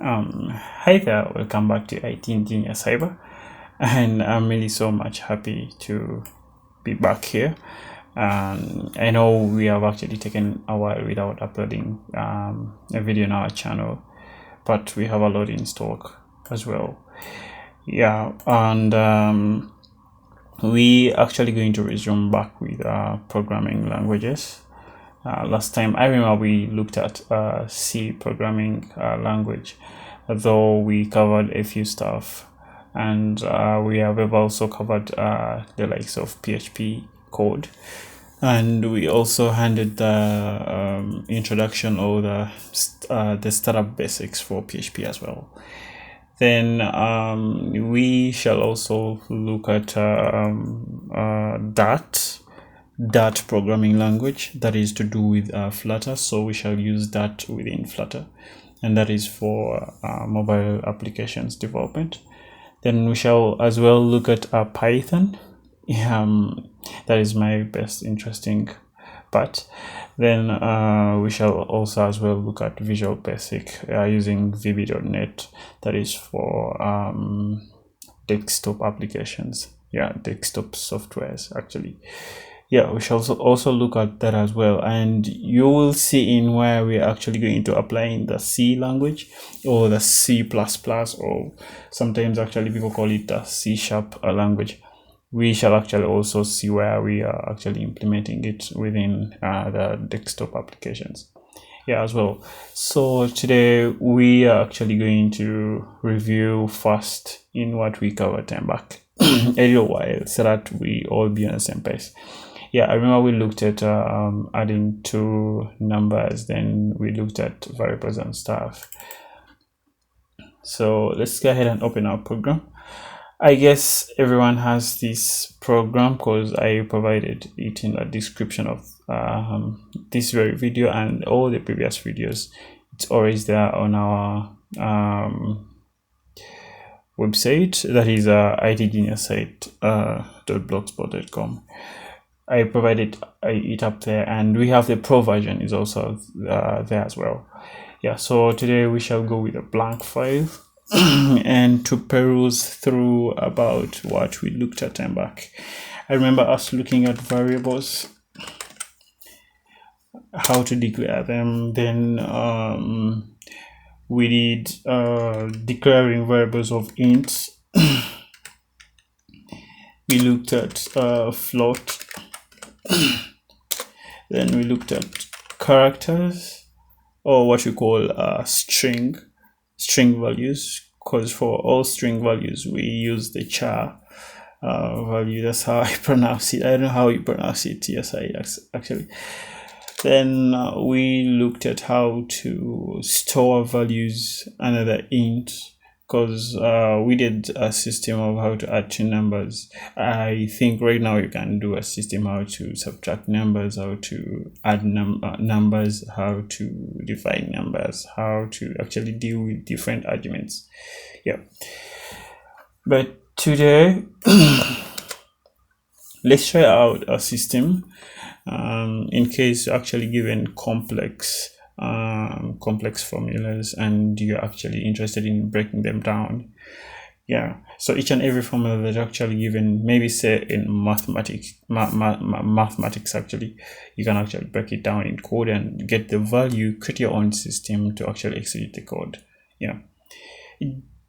Hi there, welcome back to IT Engineer Cyber, and I'm really so much happy to be back here. I know we have actually taken a while without uploading a video on our channel, but we have a lot in stock as well. Yeah, and we actually going to resume back with programming languages. Last time I remember we looked at C programming language, though we covered a few stuff, and we have also covered the likes of PHP code, and we also handled the introduction or the startup basics for PHP as well. Then we shall also look at Dart programming language, that is to do with Flutter. So we shall use that within Flutter, and that is for mobile applications development. Then we shall as well look at Python. That is my best interesting part. Then we shall also as well look at Visual Basic using VB.NET, that is for desktop applications, desktop softwares actually. We shall also look at that as well, and you will see in where we're actually going to apply in the C language or the C++, or sometimes actually people call it the C# language. We shall actually also see where we are actually implementing it within the desktop applications as well. So today we are actually going to review first in what we covered time back a little while, so that we all be on the same pace. I remember we looked at adding two numbers, then we looked at variables and stuff. So let's go ahead and open our program. I guess everyone has this program because I provided it in the description of this very video and all the previous videos. It's always there on our website, that is itgeniussite.blogspot.com. I provided it up there, and we have the pro version is also there as well. So today we shall go with a blank file and to peruse through about what we looked at time back. I remember us looking at variables, how to declare them. Then we did declaring variables of ints. We looked at float. Then we looked at characters, or what we call string values, because for all string values we use the char value. That's how I pronounce it. I don't know how you pronounce it. Yes, I actually. Then we looked at how to store values, another int, because we did a system of how to add two numbers. I think right now you can do a system how to subtract numbers, how to add numbers, how to define numbers, how to actually deal with different arguments. But today let's try out a system in case you're actually given complex formulas and you're actually interested in breaking them down. So each and every formula that you're actually given, maybe say in mathematics actually, you can actually break it down in code and get the value, create your own system to actually execute the code.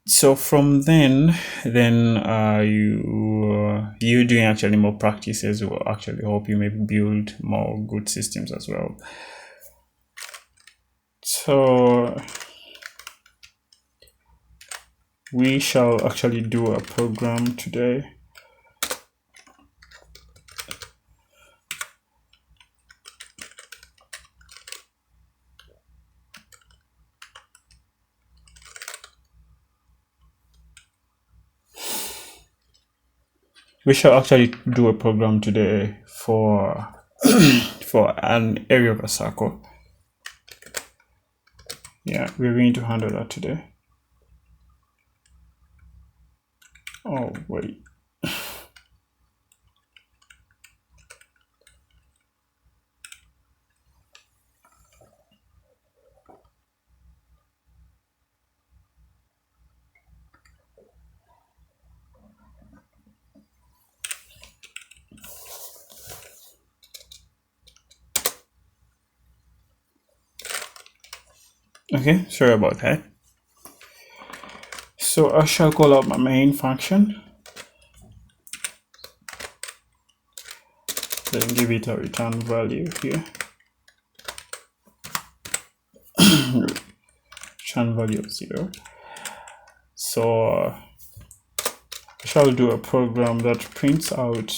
So from then you doing actually more practices will actually help you maybe build more good systems as well. So we shall actually do a program today. We shall actually do a program today for for an area of a circle. We're going to handle that today. Oh wait. Okay, sorry about that. So I shall call out my main function, then give it a return value here. Return value of 0. So I shall do a program that prints out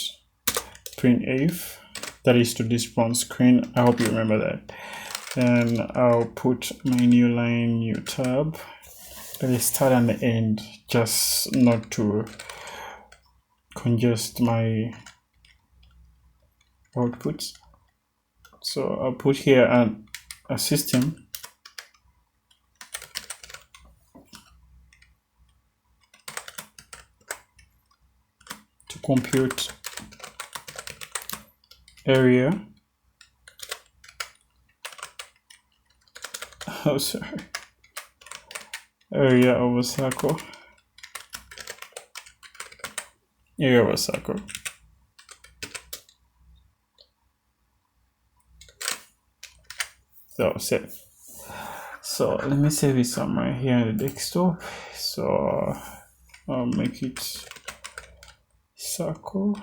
printf, that is to this front screen. I hope you remember that. And I'll put my new line, new tab, that is start and the end, just not to congest my outputs. So I'll put here a system to compute area. Oh, sorry. Area of a circle. Area of a circle. So save. So let me save it somewhere here in the desktop. So I'll make it circle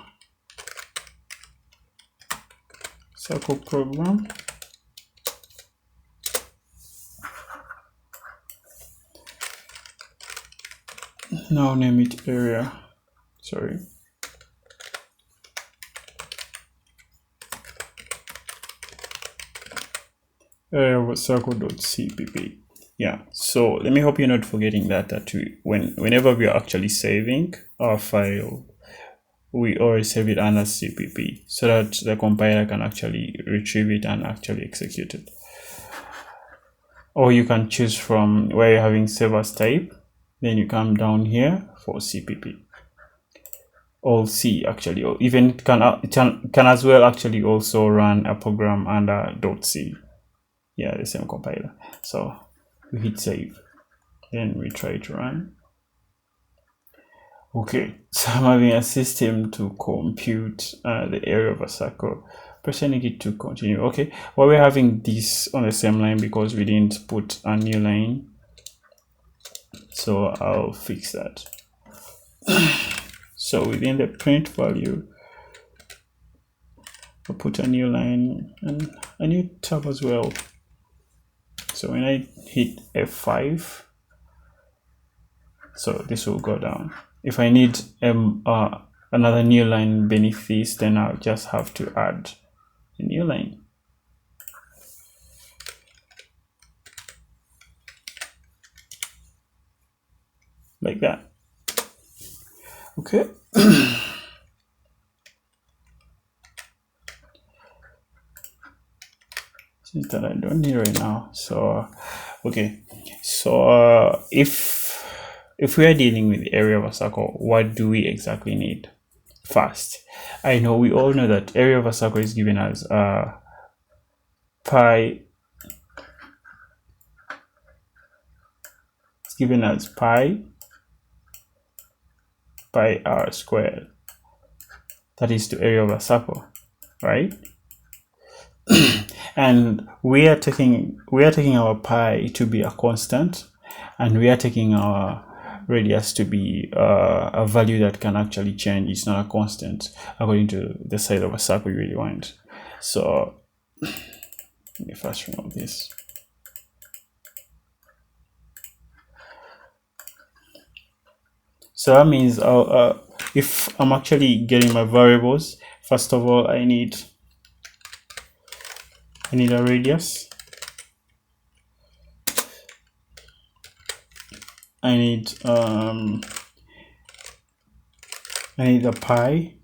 program. Now name it area. Sorry. Area of a circle.cpp. Yeah, so let me hope you're not forgetting that whenever we are actually saving our file, we always save it under cpp so that the compiler can actually retrieve it and actually execute it. Or you can choose from where you're having save as type, then you come down here for cpp. Or C actually, or even can as well actually also run a program under .c. Yeah, the same compiler. So we hit save, then we try to run. Okay, so I'm having a system to compute the area of a circle. Pressing it to continue. Okay, well, we're having this on the same line because we didn't put a new line. So I'll fix that. So within the print value, I'll put a new line and a new tab as well. So when I hit F5, so this will go down. If I need another new line beneath this, then I'll just have to add a new line. Like that. Okay. Since that I don't need right now. So okay. So if we are dealing with the area of a circle, what do we exactly need? First, I know we all know that area of a circle is given as pi. It's given as pi r squared. That is the area of a circle, right? And we are taking our pi to be a constant, and we are taking our radius to be a value that can actually change. It's not a constant according to the size of a circle you really want. So let me first remove this. So that means if I'm actually getting my variables, first of all, I need a radius. I need a pi.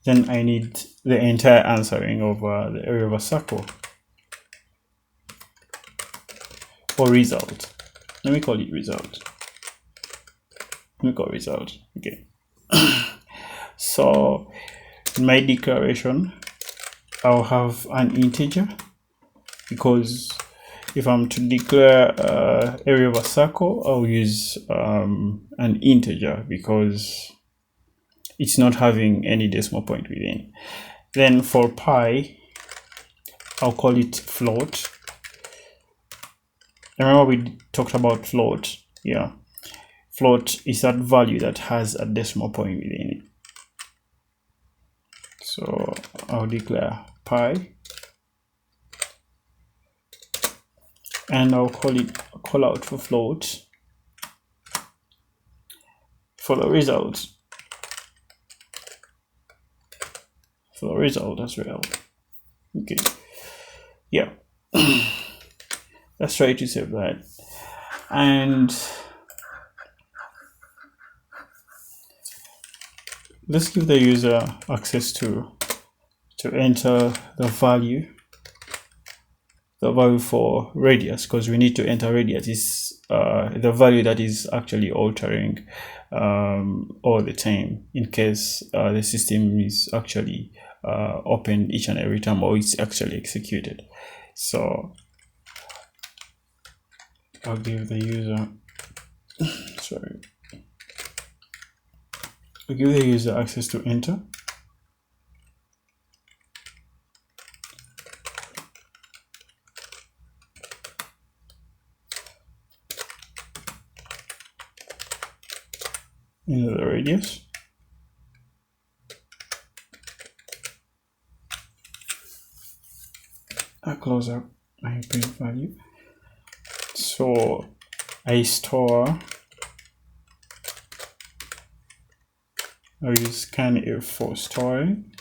Then I need the entire answering of the area of a circle, or result. Let me call it result. Okay. So in my declaration, I'll have an integer, because if I'm to declare area of a circle, I'll use an integer because it's not having any decimal point within. Then for pi, I'll call it float. Remember we talked about float? Yeah, float is that value that has a decimal point within it. So I'll declare pi, and I'll call out for float for the result. For the result as well. Okay. Yeah. Let's try to save that. And let's give the user access to enter the value for radius, because we need to enter radius. Is the value that is actually altering all the time, in case the system is actually open each and every time, or it's actually executed. So I'll give the user I'll give the user access to enter. Into the radius. I close up my print value. So I use scanf for storing.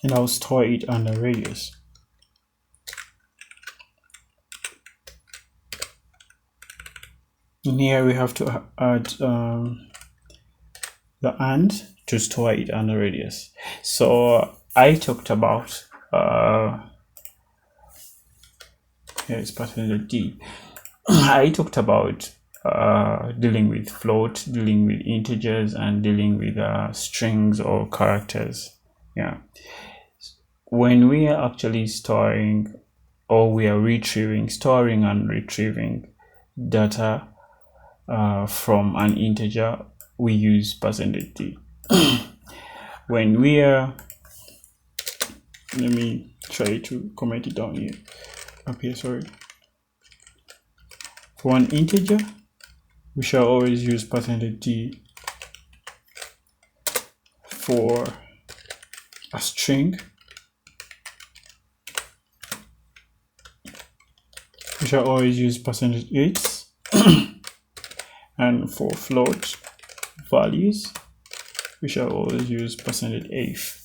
And I'll store it under radius. And here we have to add the and to store it under radius. So I talked about here is pattern D. I talked about dealing with float, dealing with integers, and dealing with strings or characters. Yeah. When we are actually storing, or we are storing and retrieving data from an integer, we use %d. When we are, let me try to comment it down here, up here, sorry. For an integer, we shall always use %d. For a string, we shall always use %x. And for float values, we shall always use %f.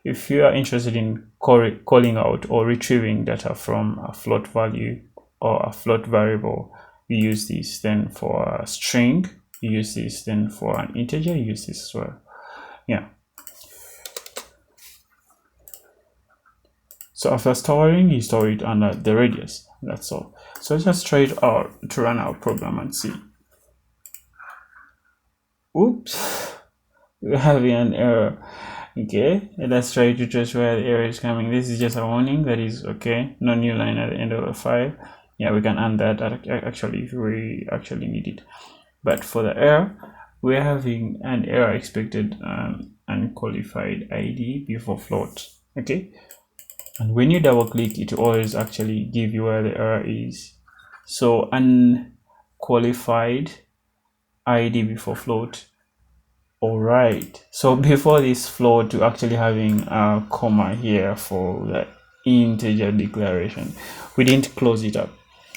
If you are interested in calling out or retrieving data from a float value or a float variable, you use this. Then for a string, you use this. Then for an integer, you use this as well. Yeah. So after storing, you store it under the radius. That's all. So let's just try it out to run our program and see. Oops, we're having an error. Okay, let's try to trace where the error is coming. This is just a warning that is okay. No new line at the end of the file. Yeah, we can add that actually if we actually need it. But for the error, we're having an error expected unqualified ID before float. Okay. And when you double click, it will always actually give you where the error is. So unqualified ID before float. All right. So before this float, to actually having a comma here for the integer declaration, we didn't close it up.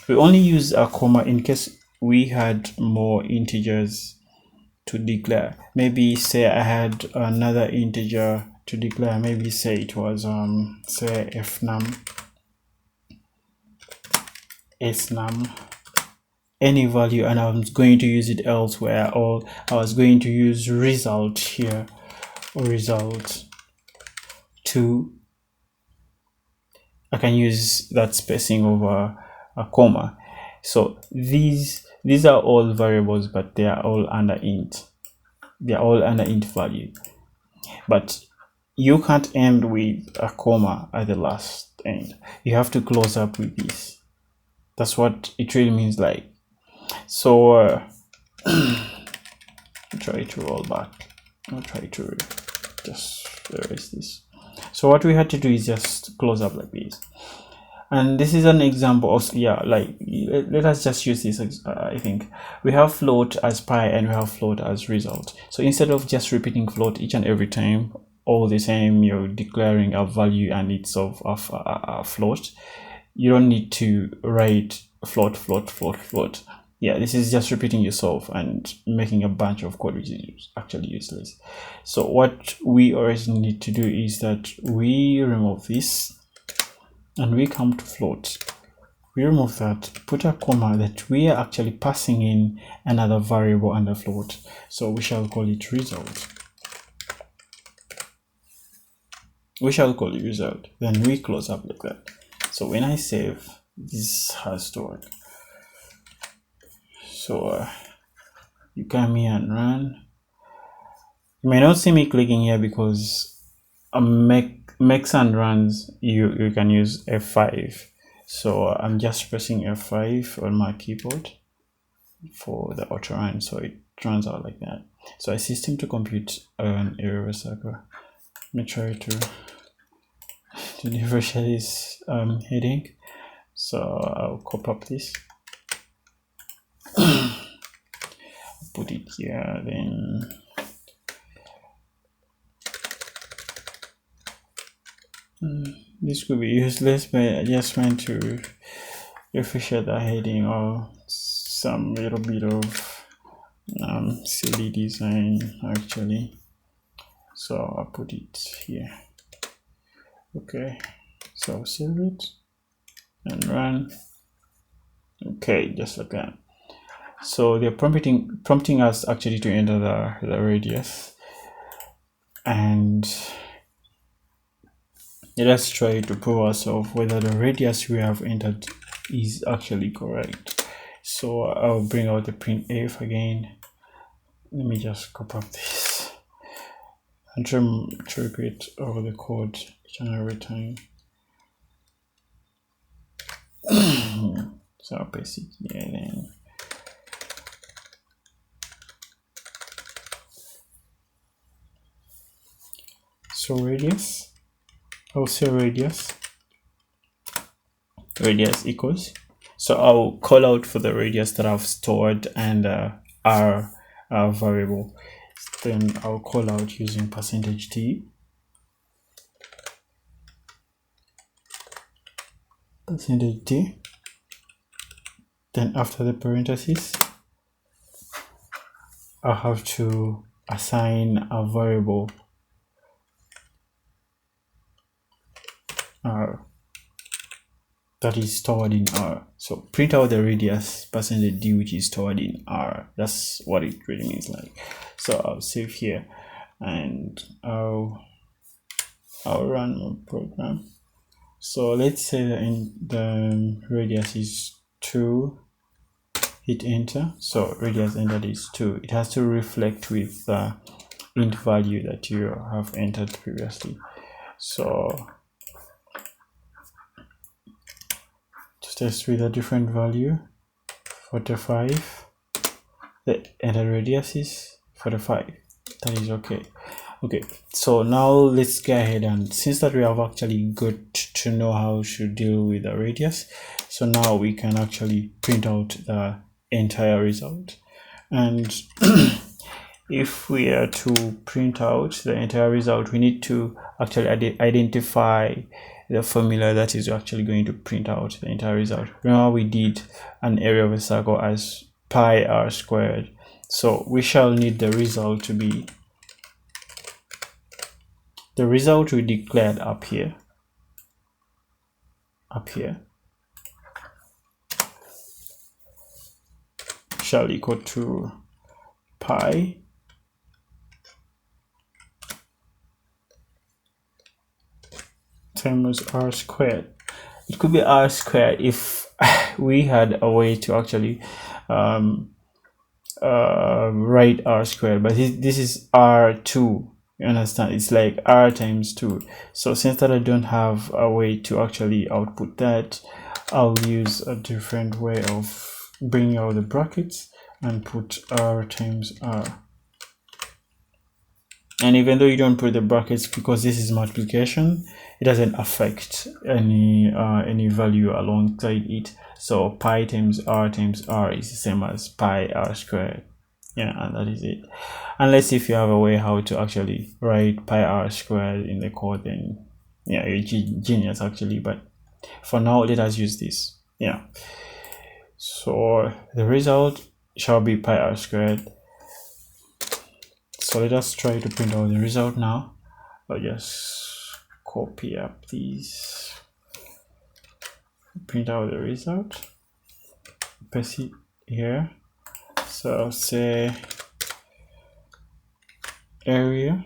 We only use a comma in case we had more integers to declare. Maybe say I had another integer to declare. Maybe say it was say fnum, snum, any value, and I was going to use it elsewhere, or I was going to use result here, or result 2. I can use that spacing over a comma. So these are all variables, but they are all under int. They are all under int value. But you can't end with a comma at the last end. You have to close up with this. That's what it really means. Like, So try to roll back. I'll try to just erase this. So what we had to do is just close up like this. And this is an example of, yeah, like let us just use this. I think we have float as pi and we have float as result. So instead of just repeating float each and every time, all the time you're declaring a value and it's of a float, you don't need to write float. Yeah, this is just repeating yourself and making a bunch of code which is actually useless. So what we always need to do is that we remove this and we come to float. We remove that, put a comma that we are actually passing in another variable under float. So we shall call it result. We shall call it result. Then we close up like that. So when I save, this has to work. So you come here and run. You may not see me clicking here because makes and runs you can use F5. So I'm just pressing F5 on my keyboard for the auto run, so it runs out like that. So I system to compute an error circle. Let me try to refresh this heading. So I'll copy up this, put it here, then this could be useless, but I just want to refresh the heading or some little bit of silly design actually. So I'll put it here. Okay, so save it and run. Okay, just like that. So they're prompting us actually to enter the radius, and let us try to prove ourselves whether the radius we have entered is actually correct. So I'll bring out the printf again. Let me just copy up this and try to repeat over the code each and every time. So I'll paste it here then. So radius, I'll say radius equals. So I'll call out for the radius that I've stored and our variable. Then I'll call out using %t. %t. Then after the parentheses, I'll have to assign a variable R that is stored in R. So print out the radius %d which is stored in R. That's what it really means like. So I'll save here and I'll run my program. So let's say that the radius is 2. Hit enter. So radius entered is 2. It has to reflect with the int value that you have entered previously. So to test with a different value, 45. The entered radius is 45. That is okay. Okay, so now let's go ahead, and since that we have actually got to know how to deal with the radius, so now we can actually print out the entire result. And if we are to print out the entire result, we need to actually identify the formula that is actually going to print out the entire result. Remember we did an area of a circle as pi r squared, so we shall need the result to be the result we declared up here shall equal to pi times r squared. It could be r squared if we had a way to actually write r squared, but this is r2. You understand? It's like r times 2. So since that I don't have a way to actually output that, I'll use a different way of bring out the brackets and put r times r. And even though you don't put the brackets, because this is multiplication, it doesn't affect any value alongside it. So pi times r is the same as pi r squared. Yeah, and that is it. Unless if you have a way how to actually write pi r squared in the code, then yeah, you're genius actually. But for now, let us use this. Yeah. So the result shall be pi r squared. So let us try to print out the result now. I'll just copy up these, print out the result, paste it here. So I'll say area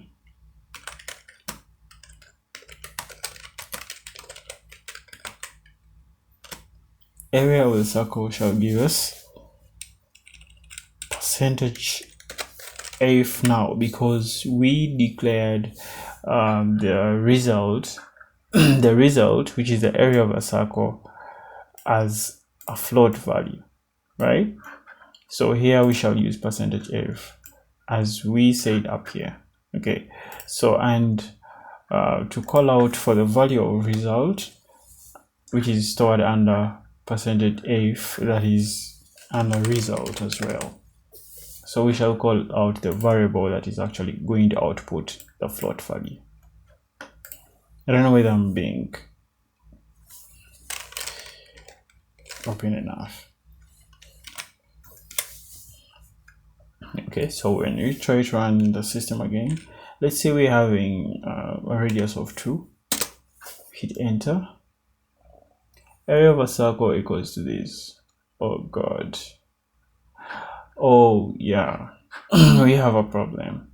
of the circle shall give us percentage if now, because we declared the result the result, which is the area of a circle, as a float value, right? So here we shall use percentage if, as we said up here. Okay, so and to call out for the value of result, which is stored under percentage if, that is under result as well. So we shall call out the variable that is actually going to output the float value. I don't know whether I'm being open enough. Okay, so when we try to run the system again, let's say we're having a radius of 2. Hit enter. Area of a circle equals to this. Oh god. Oh yeah. we have a problem.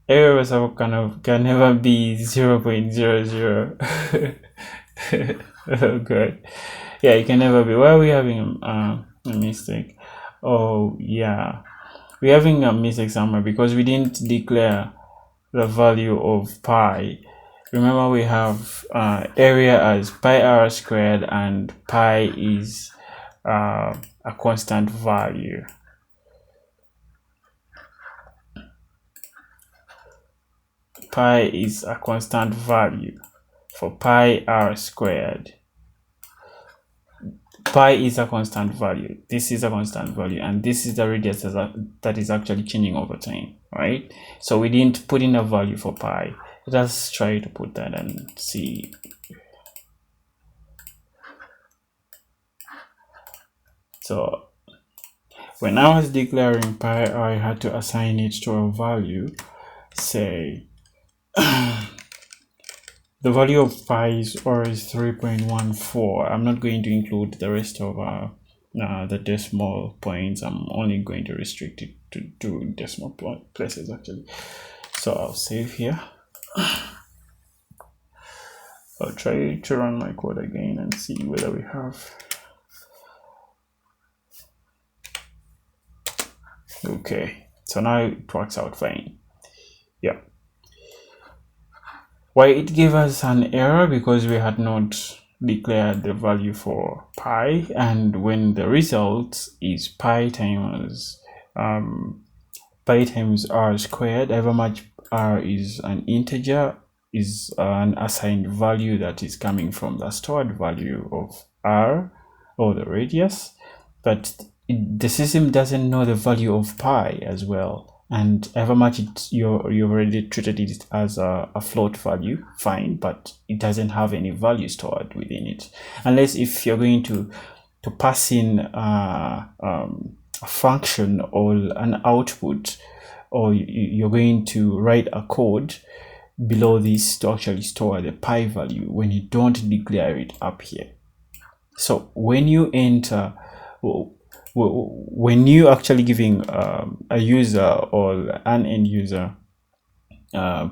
Area of a circle can never be 0.00. Oh god. Yeah, it can never be. Why are we having a mistake? Oh yeah, we're having a mistake somewhere because we didn't declare the value of pi. Remember, we have area as pi r squared, and pi is a constant value. Pi is a constant value for pi r squared. Pi is a constant value. This is a constant value, and this is the radius that is actually changing over time, right? So we didn't put in a value for pi. Let us try to put that and see. So when I was declaring pi, I had to assign it to a value. Say the value of pi is 3.14. I'm not going to include the rest of the decimal points. I'm only going to restrict it to 2 decimal places actually. So I'll save here. I'll try to run my code again and see whether we have. Okay, so now it works out fine. Yeah. Why it gave us an error? Because we had not declared the value for pi, and when the result is pi times r squared, however much r is an integer, is an assigned value that is coming from the stored value of r, or the radius, but the system doesn't know the value of pi as well. And however much you've already treated it as a float value, fine, but it doesn't have any value stored within it, unless if you're going to pass in a function or an output, or you're going to write a code below this to actually store the pi value when you don't declare it up here. So when you enter, when you actually giving a user or an end user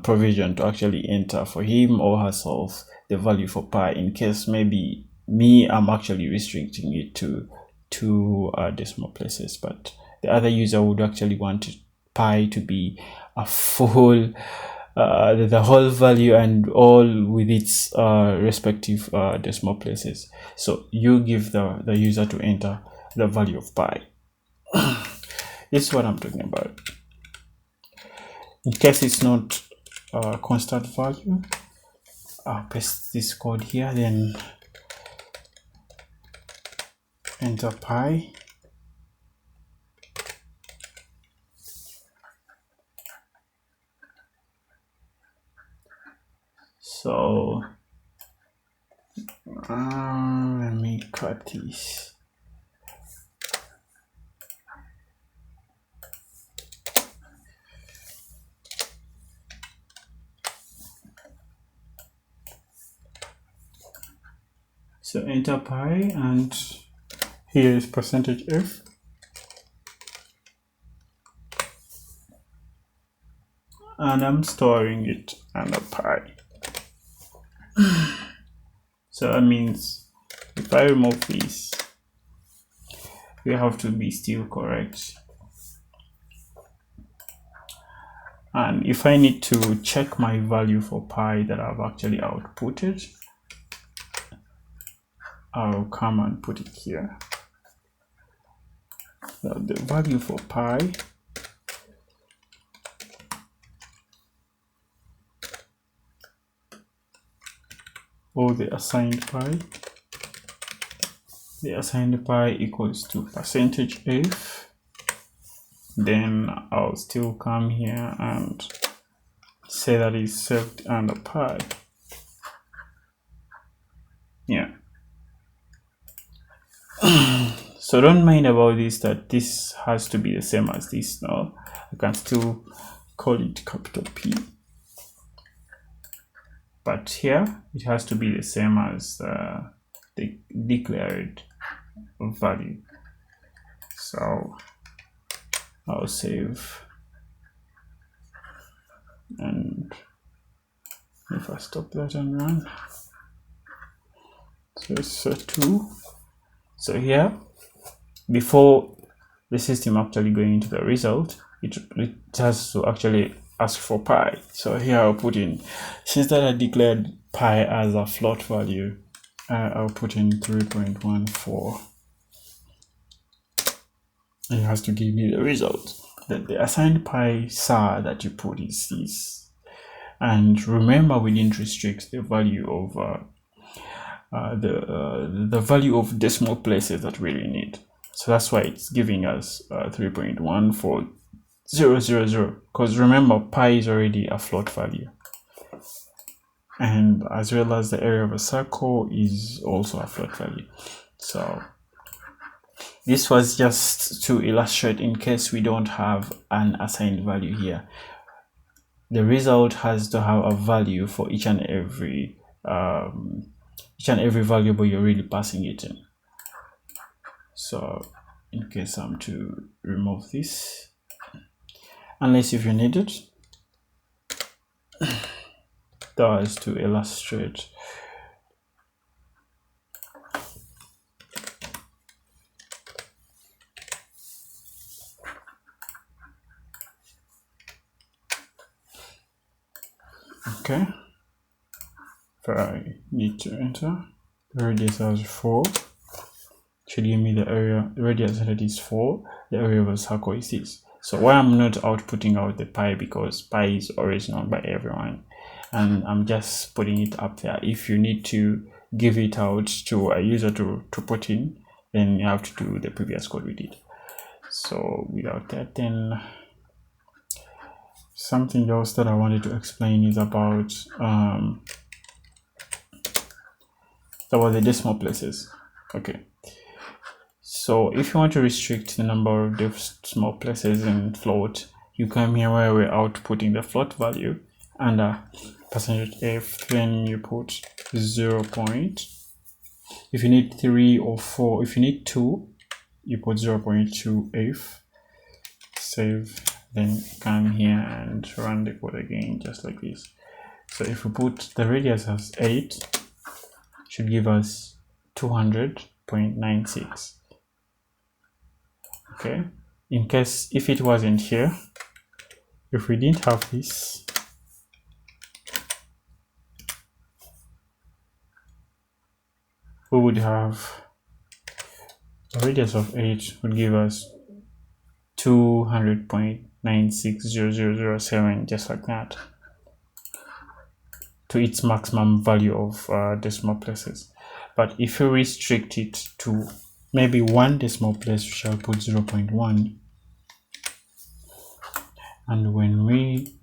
provision to actually enter for him or herself the value for pi, in case maybe I'm actually restricting it to 2 decimal places, but the other user would actually want pi to be a full the whole value and all with its respective decimal places. So you give the user to enter the value of pi. This is what I'm talking about. In case it's not a constant value, I'll paste this code here, then enter pi. So let me cut this. So enter pi, and here is %f, and I'm storing it under pi. So that means if I remove this, we have to be still correct. And if I need to check my value for pi that I've actually outputted, I'll come and put it here. So the value for pi or the assigned pi equals to %f. Then I'll still come here and say that it's saved under pi. Yeah. So don't mind about this, that this has to be the same as this. No, I can still call it capital P, but here it has to be the same as the declared value. So I'll save, and if I stop that and run, so it's 2. So here, before the system actually going into the result, it has to actually ask for pi. So here I'll put in, since that I declared pi as a float value, I'll put in 3.14. It has to give me the result. The assigned pi SAR that you put is this. And remember, we didn't restrict the value of the value of decimal places that we really need. So that's why it's giving us 3.14000, because remember, pi is already a float value, and as well as the area of a circle is also a float value. So this was just to illustrate in case we don't have an assigned value here. The result has to have a value for each and every variable you're really passing it in. So in case I'm to remove this, unless if you need it, that is to illustrate. Okay, if I need to enter the radius as 4, should give me the area. The radius that is 4, the area of a circle is 6. So why I'm not outputting out the pi, because pi is always known by everyone, and I'm just putting it up there. If you need to give it out to a user to put in, then you have to do the previous code we did. So without that, then something else that I wanted to explain is about the decimal places. Okay, so if you want to restrict the number of decimal places in float, you come here where we're outputting the float value under %f, then you put 0. If you need 3 or 4, if you need 2, you put 0.2f, save, then come here and run the code again, just like this. So if we put the radius as 8, should give us 200.96. Okay, in case if it wasn't here, if we didn't have this, we would have a radius of 8 would give us 200.960007, just like that, to its maximum value of decimal places. But if you restrict it to maybe one decimal place, we shall put 0.1. And when we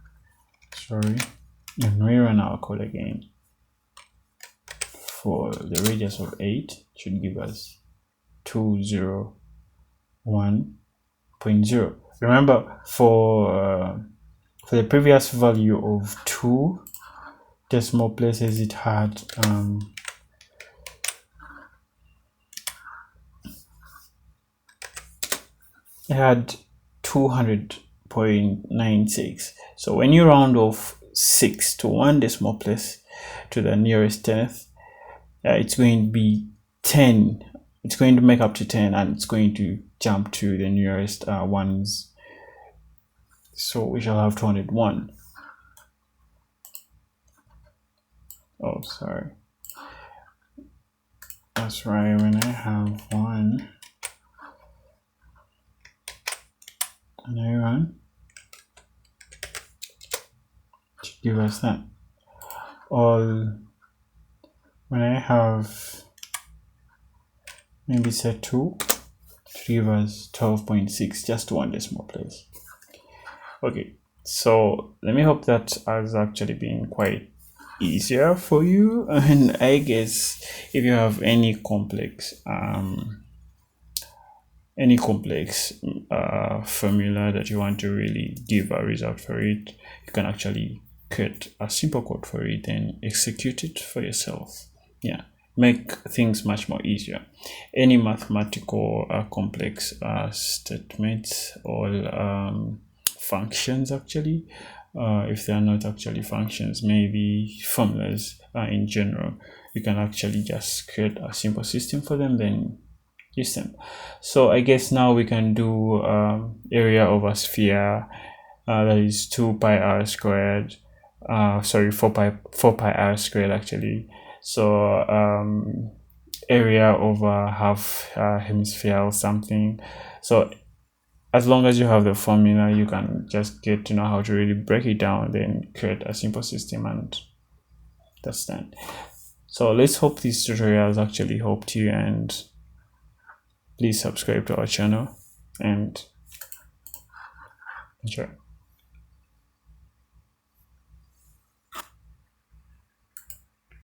run our code again for the radius of 8, it should give us 201.0. Remember, for the previous value of 2 decimal places, it had 200.96. So when you round off 6 to one decimal place to the nearest 10th, it's going to be 10. It's going to make up to 10, and it's going to jump to the nearest ones. So we shall have 201. Oh, sorry. That's right. When I have 1 and I run, it should give us that. Or when I have maybe set 2, it should give us 12.6, just one decimal place. Okay, so let me hope that has actually been quite easier for you. And I guess if you have any complex formula that you want to really give a result for it, you can actually create a simple code for it and execute it for yourself. Yeah, make things much more easier. Any mathematical complex statements or functions, actually, if they are not actually functions, maybe formulas in general, you can actually just create a simple system for them, then use them. So I guess now we can do area over sphere, that is 2 pi r squared, 4 pi r squared actually. So area over half hemisphere or something. So as long as you have the formula, you can just get to know how to really break it down, then create a simple system, and that's done. So let's hope this tutorial has actually helped you, and please subscribe to our channel and enjoy.